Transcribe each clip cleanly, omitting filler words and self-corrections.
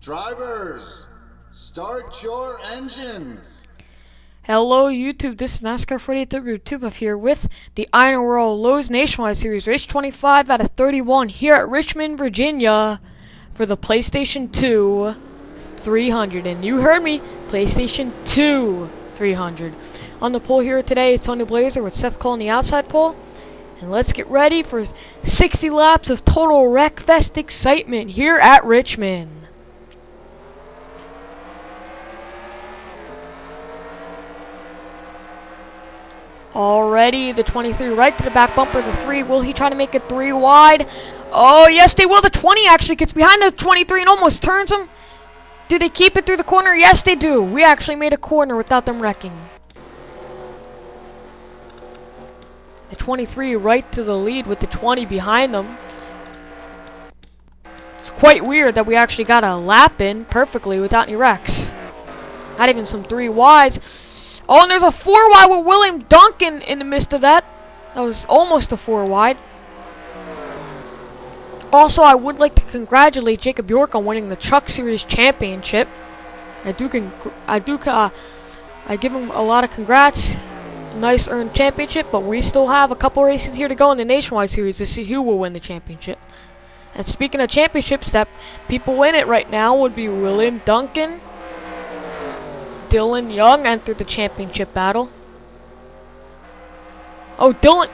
Drivers, start your engines. Hello YouTube, this is NASCAR 48W2 here with the INORL Lowe's Nationwide Series Race 25 out of 31 here at Richmond, Virginia for the PlayStation 2 300. And you heard me, PlayStation 2 300. On the pole here today is Tony Blazer with Seth Cole on the outside pole. And let's get ready for 60 laps of total wreckfest excitement here at Richmond. Already the 23 right to the back bumper. The 3, will he try to make it 3 wide? Oh, yes, they will. The 20 actually gets behind the 23 and almost turns him. Do they keep it through the corner? Yes, they do. We actually made a corner without them wrecking. The 23 right to the lead with the 20 behind them. It's quite weird that we actually got a lap in perfectly without any wrecks. Not even some 3 wides. Oh, and there's a 4 wide with William Duncan in the midst of that. That was almost a 4 wide. Also, I would like to congratulate Jacob York on winning the Truck Series Championship. I give him a lot of congrats. Nice earned championship, but we still have a couple races here to go in the Nationwide Series to see who will win the championship. And speaking of championships, that people win it right now would be William Duncan. Dylan Young entered the championship battle. Oh, Dylan.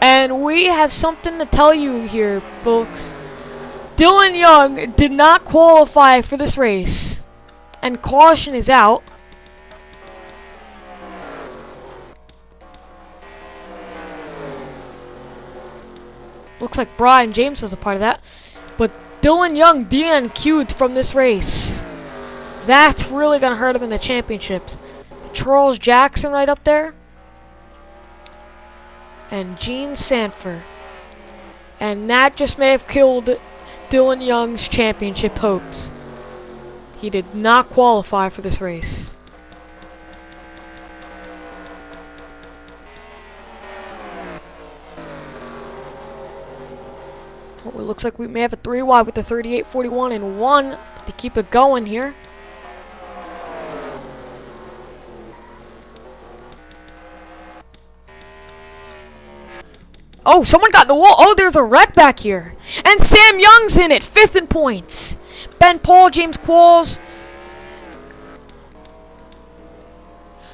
And we have something to tell you here, folks. Dylan Young did not qualify for this race. And caution is out. Looks like Brian James was a part of that. But Dylan Young DNQ'd from this race. That's really going to hurt him in the championships. Charles Jackson right up there. And Gene Sanford. And that just may have killed Dylan Young's championship hopes. He did not qualify for this race. Well, it looks like we may have a 3 wide with the 38, 41, and 1 to keep it going here. Oh, someone got in the wall. Oh, there's a wreck back here. And Sam Young's in it. 5th in points. Ben Paul, James Qualls.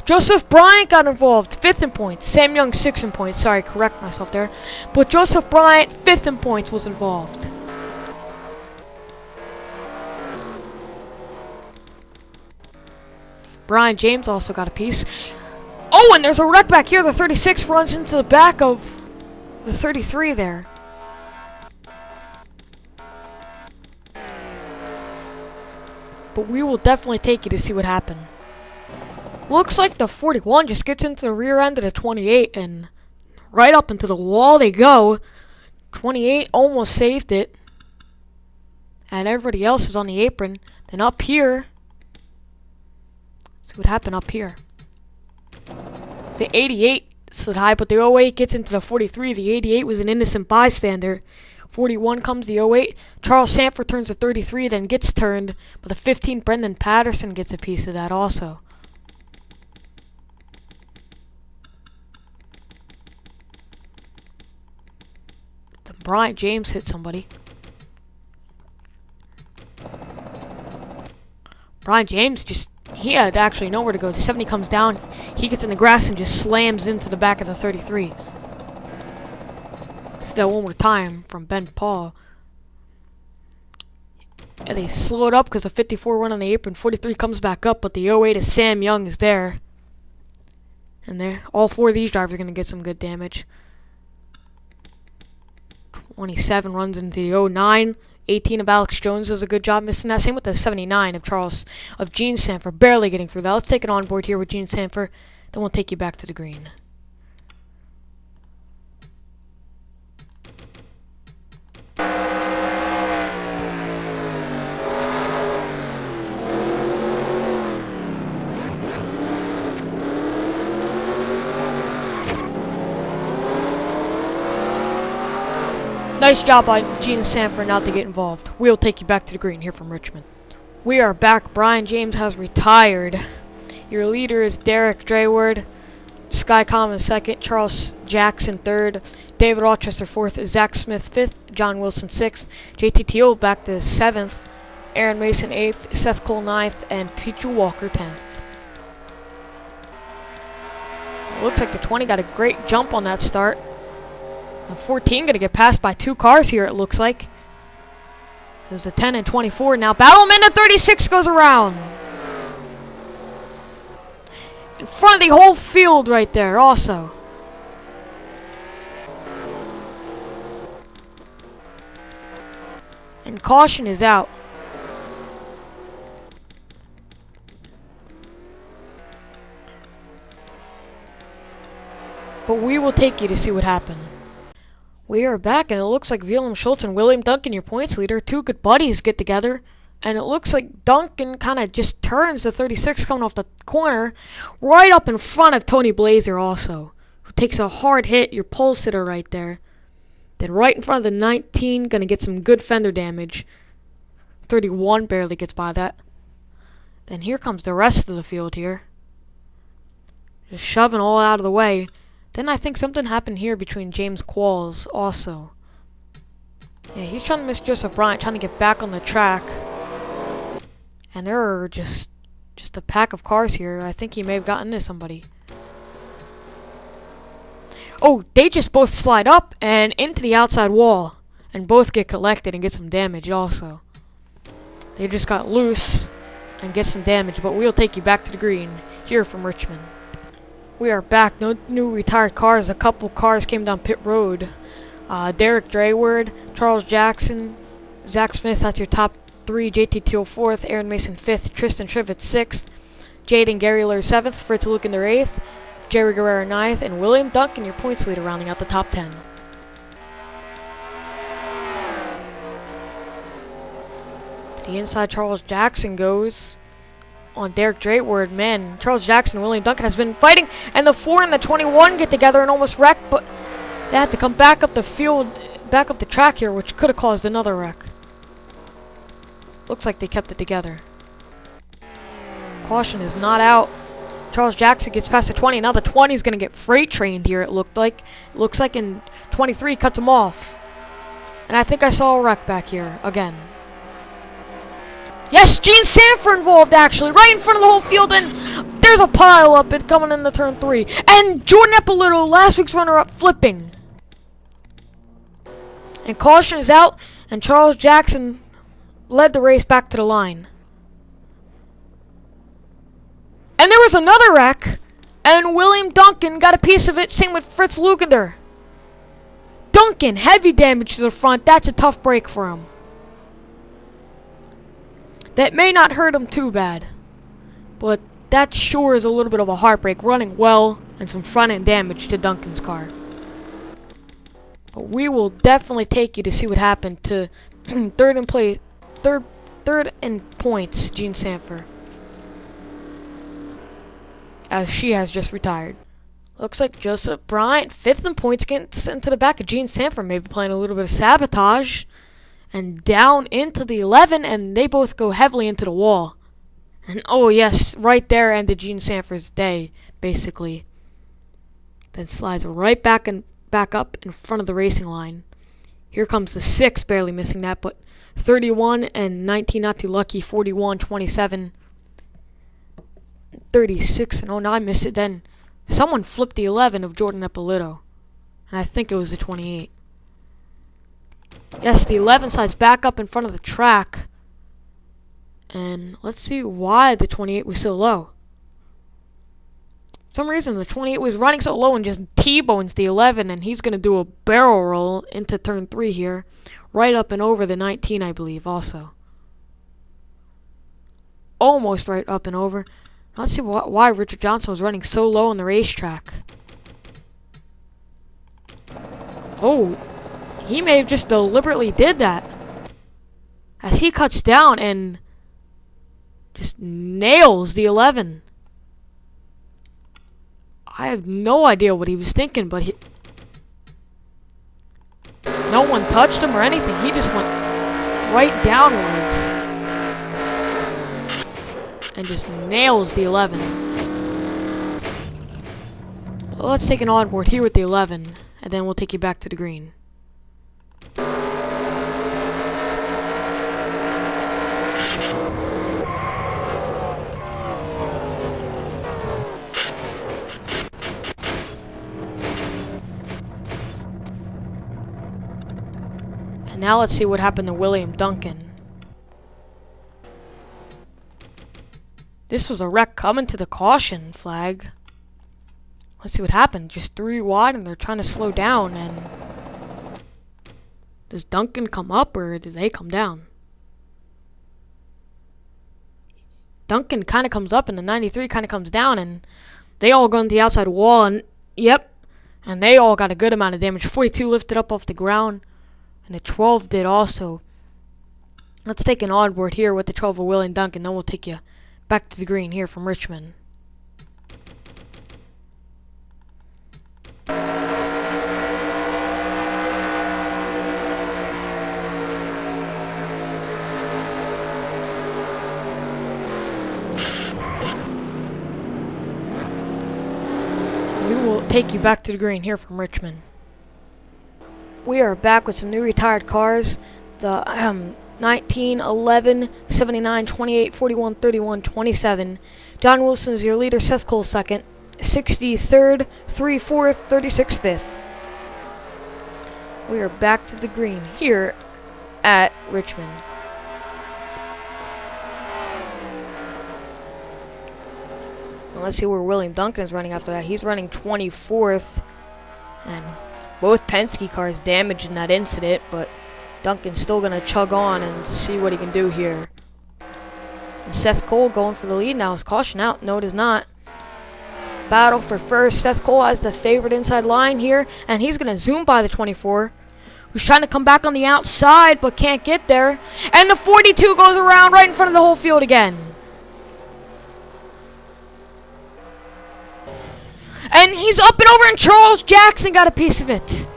Joseph Bryant got involved. 5th in points. Sam Young, 6th in points. Sorry, correct myself there. But Joseph Bryant, 5th in points, was involved. Brian James also got a piece. Oh, and there's a wreck back here. The 36 runs into the back of the 33 there. But we will definitely take you to see what happened. Looks like the 41 just gets into the rear end of the 28 and right up into the wall they go. 28 almost saved it. And everybody else is on the apron. Then up here. Let's see what happened up here. The 88 slid high, but the 08 gets into the 43. The 88 was an innocent bystander. 41 comes the 08. Charles Sanford turns the 33, then gets turned. But the 15, Brendan Patterson, gets a piece of that also. Then Brian James hit somebody. Brian James he had actually nowhere to go. The 70 comes down. He gets in the grass and just slams into the back of the 33. Let's do that one more time from Ben Paul. And they slowed up because the 54 went on the apron. 43 comes back up, but the 08 is Sam Young is there. And all 4 of these drivers are going to get some good damage. 27 runs into the 09. 18 of Alex Jones does a good job missing that. Same with the 79 of Gene Sanford, barely getting through that. Let's take it on board here with Gene Sanford. Then we'll take you back to the green. Nice job by Gene Sanford not to get involved. We'll take you back to the green here from Richmond. We are back. Brian James has retired. Your leader is Derek Drayward. Sky Common second. Charles Jackson third. David Rochester fourth. Zach Smith fifth. John Wilson sixth. JTTO back to seventh. Aaron Mason eighth. Seth Cole ninth. And Pichu Walker 10th. Looks like the 20 got a great jump on that start. The 14 going to get passed by 2 cars here, it looks like. There's the 10 and 24. Now Battleman, the 36 goes around. In front of the whole field right there also. And caution is out. But we will take you to see what happened. We are back, and it looks like Willem Schultz and William Duncan, your points leader, 2 good buddies, get together. And it looks like Duncan kind of just turns the 36 coming off the corner right up in front of Tony Blazer also, who takes a hard hit, your pole sitter right there. Then right in front of the 19, going to get some good fender damage. 31 barely gets by that. Then here comes the rest of the field here. Just shoving all out of the way. Then I think something happened here between James Qualls also. Yeah, he's trying to miss Joseph Bryant, trying to get back on the track. And there are just a pack of cars here. I think he may have gotten into somebody. Oh, they just both slide up and into the outside wall. And both get collected and get some damage also. They just got loose and get some damage. But we'll take you back to the green here from Richmond. We are back. No new retired cars. A couple cars came down pit road. Derek Drayward, Charles Jackson, Zach Smith, that's your top 3. JT Teal 4th, Aaron Mason 5th, Tristan Trivett 6th, Jaden Garriller 7th, Fritz Lukander 8th, Jerry Guerrero 9th, and William Duncan, your points leader, rounding out the top 10. To the inside, Charles Jackson goes on Derek Drayward. Man, Charles Jackson and William Duncan has been fighting, and the 4 and the 21 get together and almost wreck, but they had to come back up the field, back up the track here, which could have caused another wreck. Looks like they kept it together. Caution is not out. Charles Jackson gets past the 20. Now the 20 is going to get freight trained here, it looked like. It looks like in 23 cuts him off. And I think I saw a wreck back here again. Yes, Gene Sanford involved, actually, right in front of the whole field, and there's a pile up it coming into turn 3. And Jordan Eppolito, last week's runner-up, flipping. And caution is out, and Charles Jackson led the race back to the line. And there was another wreck, and William Duncan got a piece of it, same with Fritz Lukander. Duncan, heavy damage to the front. That's a tough break for him. That may not hurt him too bad, but that sure is a little bit of a heartbreak, running well and some front-end damage to Duncan's car. But we will definitely take you to see what happened to third in points, Gene Sanford, as she has just retired. Looks like Joseph Bryant, 5th in points, getting sent to the back of Gene Sanford, maybe playing a little bit of sabotage. And down into the 11, and they both go heavily into the wall. And oh yes, right there ended Gene Sanford's day, basically. Then slides right back up in front of the racing line. Here comes the 6, barely missing that, but 31 and 19 not too lucky, 41, 27, 36, and oh no, I missed it. Then someone flipped the 11 of Jordan Eppolito, and I think it was the 28. Yes, the 11 slides back up in front of the track. And let's see why the 28 was so low. For some reason, the 28 was running so low and just T-bones the 11, and he's going to do a barrel roll into turn 3 here. Right up and over the 19, I believe, also. Almost right up and over. Let's see why Richard Johnson was running so low on the racetrack. Oh, he may have just deliberately did that, as he cuts down and just nails the 11. I have no idea what he was thinking, but No one touched him or anything. He just went right downwards. And just nails the 11. Well, let's take an onboard here with the 11. And then we'll take you back to the green. And now let's see what happened to William Duncan. This was a wreck coming to the caution flag. Let's see what happened. Just 3 wide and they're trying to slow down. And does Duncan come up or do they come down? Duncan kind of comes up and the 93 kind of comes down. And they all go on the outside wall. And yep. And they all got a good amount of damage. 42 lifted up off the ground. And the 12 did also. Let's take an onboard here with the 12 of William Duncan. Then we'll take you back to the green here from Richmond. We will take you back to the green here from Richmond. We are back with some new retired cars. The 19, 11, 79, 28, 41, 31, 27. John Wilson is your leader. Seth Cole second. 63rd, 3 4th, 36 5th. We are back to the green here at Richmond. And let's see where William Duncan is running after that. He's running 24th. And both Penske cars damaged in that incident, but Duncan's still going to chug on and see what he can do here. And Seth Cole going for the lead now. Is caution out? No, it is not. Battle for first. Seth Cole has the favorite inside line here, and he's going to zoom by the 24, who's trying to come back on the outside, but can't get there. And the 42 goes around right in front of the whole field again. And he's up and over, and Charles Jackson got a piece of it.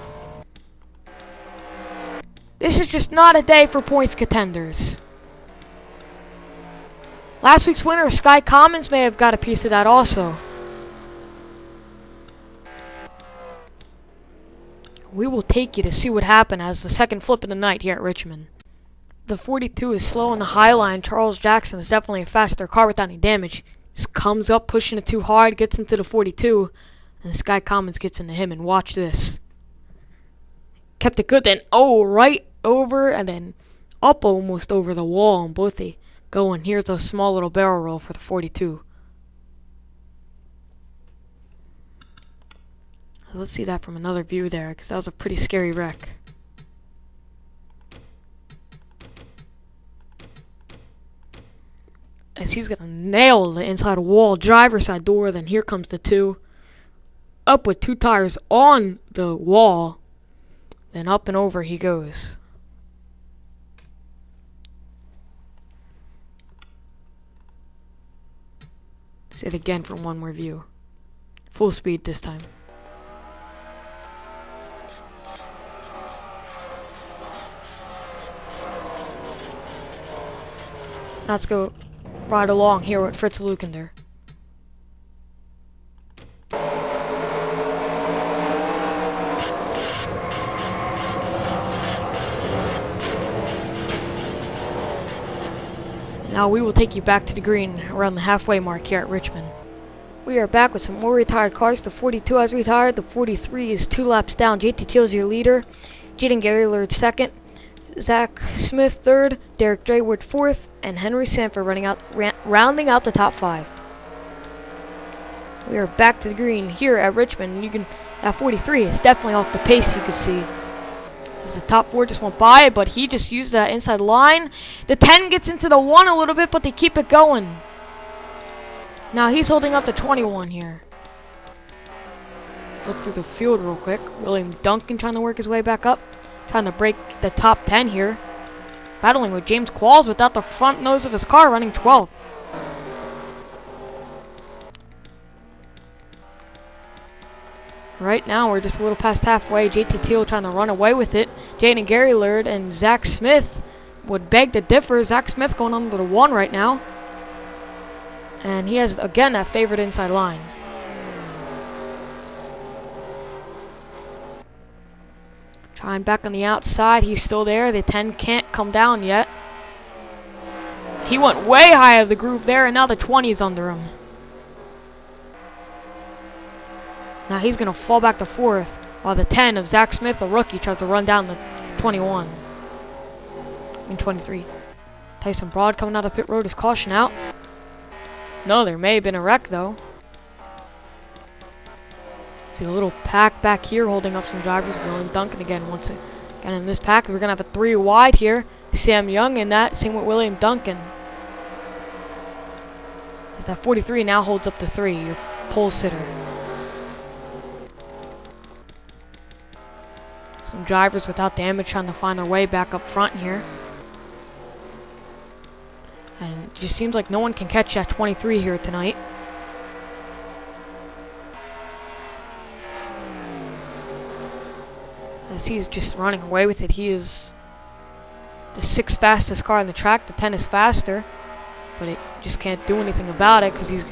This is just not a day for points contenders. Last week's winner, Sky Commons, may have got a piece of that also. We will take you to see what happened as the second flip of the night here at Richmond. The 42 is slow on the high line. Charles Jackson is definitely a faster car without any damage. Just comes up, pushing it too hard, gets into the 42, and Sky Commons gets into him, and watch this. Kept it good, then, right over, and then up almost over the wall, and both they go, and here's a small little barrel roll for the 42. Let's see that from another view there, because that was a pretty scary wreck. As he's going to nail the inside wall, driver's side door, then here comes the 2. Up with 2 tires on the wall, then up and over he goes. See it again from one more view. Full speed this time. Let's go right along here with Fritz Lukender. Now we will take you back to the green around the halfway mark here at Richmond. We are back with some more retired cars. The 42 has retired. The 43 is 2 laps down. JT Teal is your leader. Jaden Gaylord second. Zach Smith third. Derek Drayward fourth. And Henry Sanford rounding out the top 5. We are back to the green here at Richmond. That 43 is definitely off the pace, you can see. As the top 4 just went by, but he just used that inside line. The 10 gets into the 1 a little bit, but they keep it going. Now he's holding up the 21 here. Look through the field real quick. William Duncan trying to work his way back up. Trying to break the top 10 here. Battling with James Qualls without the front nose of his car, running 12th. Right now, we're just a little past halfway. JT Teal trying to run away with it. Jaden Garylord and Zach Smith would beg to differ. Zach Smith going under the 1 right now. And he has, again, that favorite inside line. Trying back on the outside. He's still there. The 10 can't come down yet. He went way high of the groove there, and now the 20 is under him. Now he's going to fall back to 4th, while the 10 of Zach Smith, the rookie, tries to run down the 21. 23. Tyson Broad coming out of pit road. His caution out. No, there may have been a wreck, though. See a little pack back here holding up some drivers. William Duncan again once again in this pack. We're going to have a 3 wide here. Sam Young in that. Same with William Duncan. As that 43 now holds up the 3. Your pole sitter. Some drivers without damage trying to find their way back up front here. And it just seems like no one can catch that 23 here tonight. As he's just running away with it. He is the 6th fastest car on the track. The 10 is faster. But it just can't do anything about it because he's...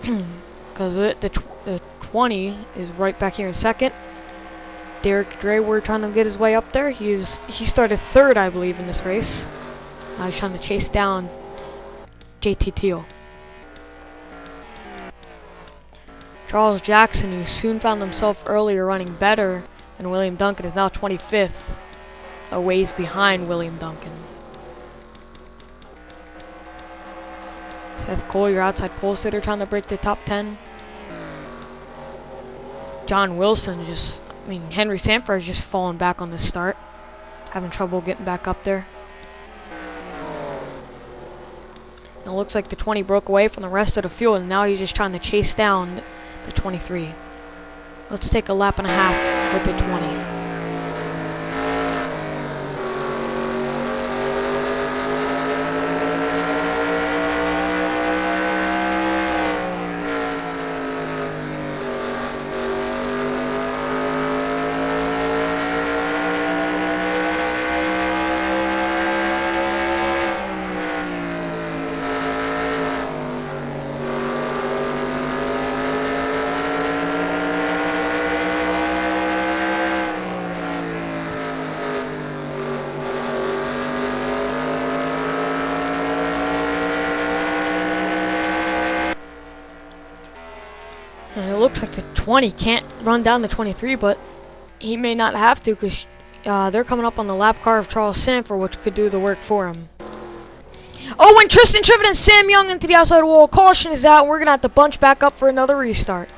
because the 20 is right back here in 2nd. Derek Drayward trying to get his way up there. He started 3rd, I believe, in this race. Now he's trying to chase down JT Teal. Charles Jackson, who soon found himself earlier running better than William Duncan, is now 25th, a ways behind William Duncan. Seth Cole, your outside pole sitter, trying to break the top 10. John Wilson just... Henry Sanford is just falling back on the start. Having trouble getting back up there. Now it looks like the 20 broke away from the rest of the field, and now he's just trying to chase down the 23. Let's take a lap and a half with the 20. And it looks like the 20 can't run down the 23, but he may not have to because they're coming up on the lap car of Charles Sanford, which could do the work for him. Oh, and Tristan Trivet and Sam Young into the outside wall. Caution is out, and we're going to have to bunch back up for another restart.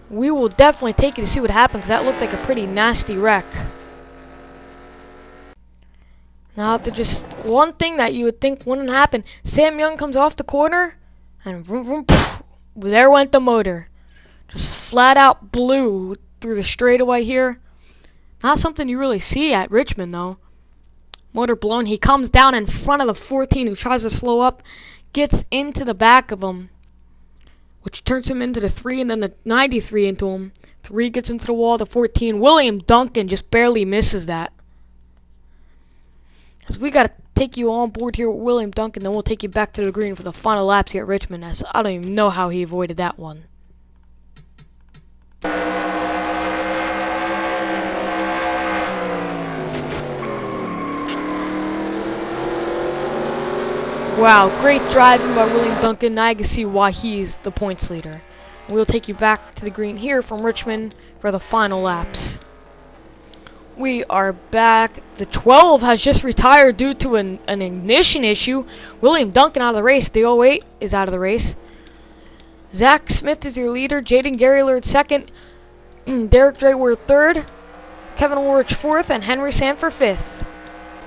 We will definitely take it to see what happened because that looked like a pretty nasty wreck. Now, to just one thing that you would think wouldn't happen. Sam Young comes off the corner, and vroom, vroom, poof, there went the motor. Just flat out blew through the straightaway here. Not something you really see at Richmond, though. Motor blown. He comes down in front of the 14, who tries to slow up, gets into the back of him, which turns him into the 3, and then the 93 into him. 3 gets into the wall, the 14. William Duncan just barely misses that. Because we got to take you on board here with William Duncan, then we'll take you back to the green for the final laps here at Richmond. As I don't even know how he avoided that one. Wow, great driving by William Duncan. Now I can see why he's the points leader. We'll take you back to the green here from Richmond for the final laps. We are back. The 12 has just retired due to an ignition issue. William Duncan out of the race. The 08 is out of the race. Zach Smith is your leader. Jaden Garylord second. Derek Drayward third. Kevin Ulrich fourth. And Henry Sanford fifth.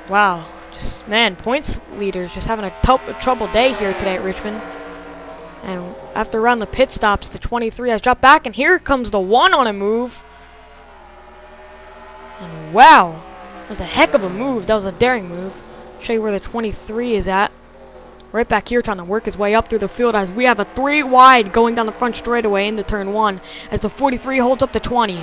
Wow. Just, man, points leaders just having a trouble day here today at Richmond. And after around the pit stops, the 23 has dropped back. And here comes the 1 on a move. And wow, that was a heck of a move. That was a daring move. Show you where the 23 is at. right back here trying to work his way up through the field as we have a 3 wide going down the front straightaway into turn 1 as the 43 holds up the 20.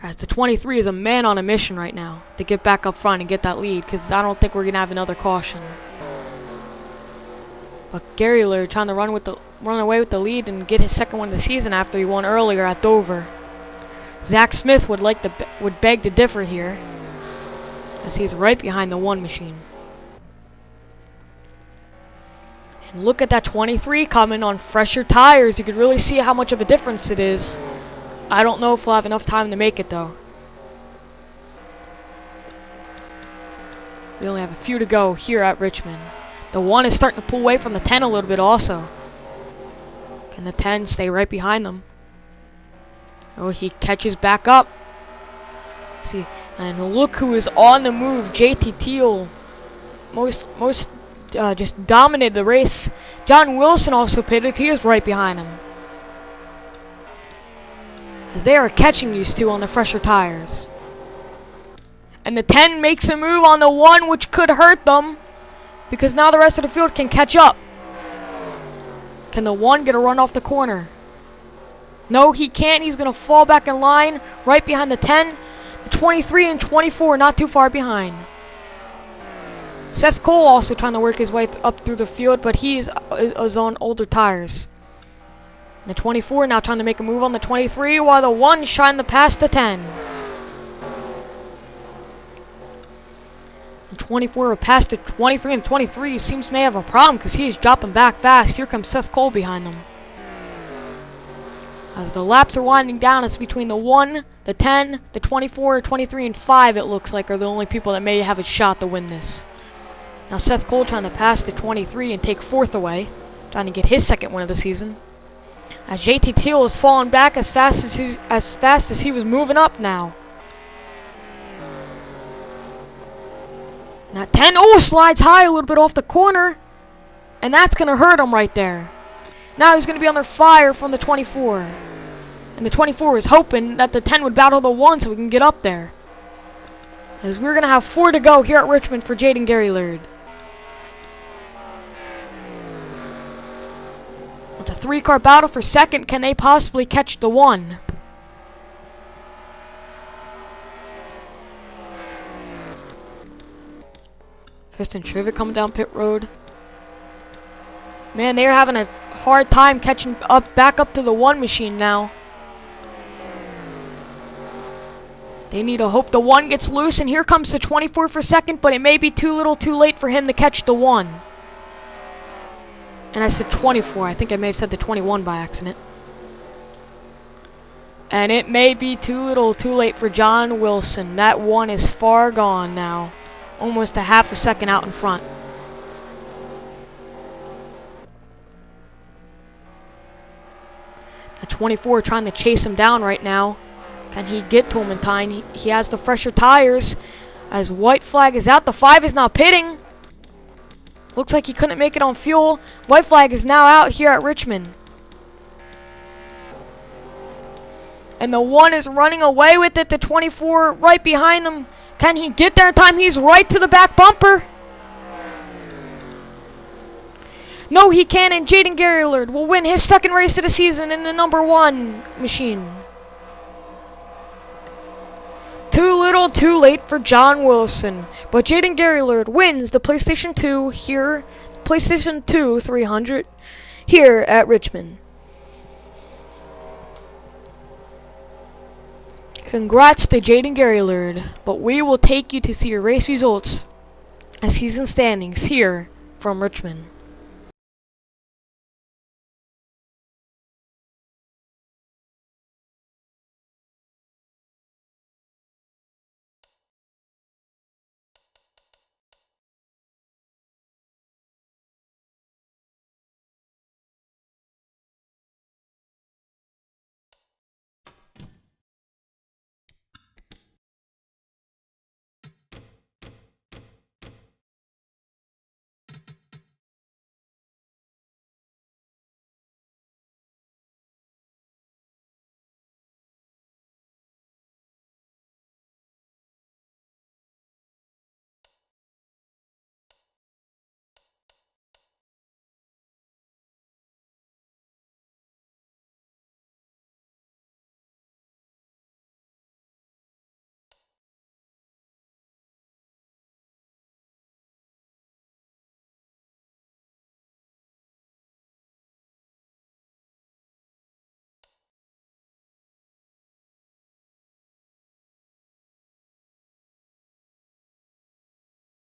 As the 23 is a man on a mission right now to get back up front and get that lead, because I don't think we're going to have another caution. But Gary Laird trying to run away with the lead and get his second one of the season after he won earlier at Dover. Zach Smith would beg to differ here, as he's right behind the 1 machine. And look at that 23 coming on fresher tires. You can really see how much of a difference it is. I don't know if we'll have enough time to make it though. We only have a few to go here at Richmond. The 1 is starting to pull away from the 10 a little bit also. Can the 10 stay right behind them? Oh, he catches back up. See, and look who is on the move. JT Teal just dominated the race. John Wilson also pitted. He is right behind him, as they are catching these two on the fresher tires. And the 10 makes a move on the 1, which could hurt them, because now the rest of the field can catch up. Can the 1 get a run off the corner? No, he can't. He's going to fall back in line right behind the 10. The 23 and 24 not too far behind. Seth Cole also trying to work his way up through the field, but he is on older tires. The 24 now trying to make a move on the 23, while the 1 shine the past the 10. The 24 past the 23, and 23 seems may have a problem because he is dropping back fast. Here comes Seth Cole behind them. As the laps are winding down, it's between the 1, the 10, the 24, 23, and 5, it looks like, are the only people that may have a shot to win this. Now Seth Cole trying to pass the 23 and take 4th away, trying to get his second win of the season. As JT Teal is falling back as fast as he was moving up now. Now 10, slides high a little bit off the corner, and that's going to hurt him right there. Now he's going to be under fire from the 24. And the 24 is hoping that the 10 would battle the 1 so we can get up there. As we're going to have 4 to go here at Richmond for Jaden Gary Laird. It's a 3-car battle for second. Can they possibly catch the 1? Tristan Trivet coming down pit road. Man, they're having a hard time catching back up to the 1 machine now. They need to hope the 1 gets loose, and here comes the 24 for second, but it may be too little too late for him to catch the 1. And I said 24. I think I may have said the 21 by accident. And it may be too little too late for John Wilson. That 1 is far gone now. Almost a half a second out in front. A 24 trying to chase him down right now. Can he get to him in time? He has the fresher tires. As white flag is out, the 5 is now pitting. Looks like he couldn't make it on fuel. White flag is now out here at Richmond. And the 1 is running away with it. The 24 right behind him. Can he get there in time? He's right to the back bumper. No, he can't, and Jaden Gary Laird will win his second race of the season in the number 1 machine. Too little, too late for John Wilson. But Jaden Gary Laird wins the PlayStation 2 here, PlayStation 2 300 here at Richmond. Congrats to Jaden Gary Laird, but we will take you to see your race results and season standings here from Richmond.